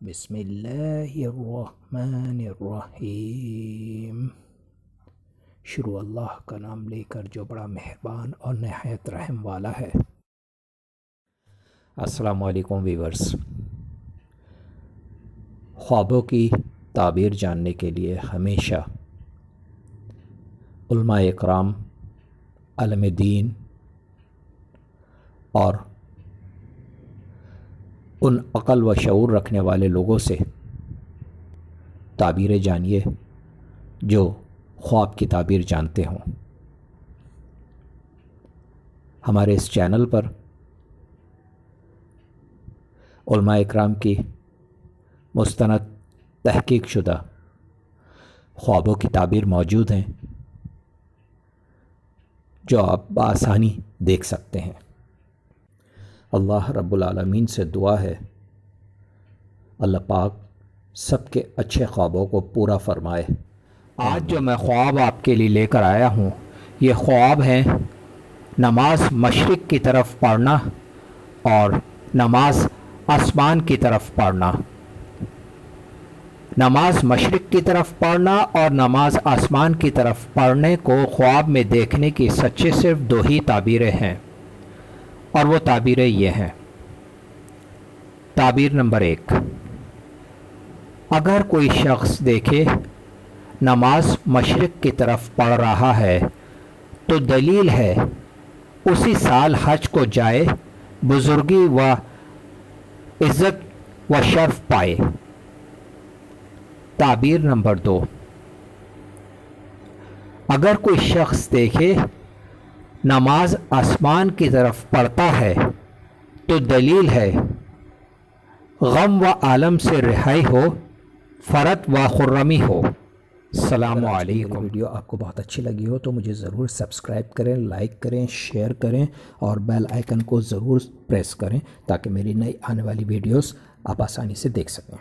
بسم اللہ الرحمن الرحیم۔ شروع اللہ کا نام لے کر جو بڑا مہربان اور نہایت رحم والا ہے۔ السلام علیکم ویورز۔ خوابوں کی تعبیر جاننے کے لیے ہمیشہ علماء اکرام، عالم دین اور ان عقل و شعور رکھنے والے لوگوں سے تعبیریں جانیے جو خواب کی تعبیر جانتے ہوں۔ ہمارے اس چینل پر علماء اکرام کی مستند تحقیق شدہ خوابوں کی تعبیر موجود ہیں جو آپ بآسانی دیکھ سکتے ہیں۔ اللہ رب العالمین سے دعا ہے اللہ پاک سب کے اچھے خوابوں کو پورا فرمائے۔ آج جو میں خواب آپ کے لیے لے کر آیا ہوں، یہ خواب ہیں نماز مشرق کی طرف پڑھنا اور نماز آسمان کی طرف پڑھنا۔ نماز مشرق کی طرف پڑھنا اور نماز آسمان کی طرف پڑھنے کو خواب میں دیکھنے کی سچے صرف دو ہی تعبیریں ہیں، اور وہ تعبیریں یہ ہیں۔ تعبیر نمبر 1، اگر کوئی شخص دیکھے نماز مشرق کی طرف پڑھ رہا ہے تو دلیل ہے اسی سال حج کو جائے، بزرگی و عزت و شرف پائے۔ تعبیر نمبر 2، اگر کوئی شخص دیکھے نماز آسمان کی طرف پڑھتا ہے تو دلیل ہے غم و عالم سے رہائی ہو، فرت و خرمی ہو۔ السلام علیکم۔ ویڈیو آپ کو بہت اچھی لگی ہو تو مجھے ضرور سبسکرائب کریں، لائک کریں، شیئر کریں اور بیل آئیکن کو ضرور پریس کریں تاکہ میری نئی آنے والی ویڈیوز آپ آسانی سے دیکھ سکیں۔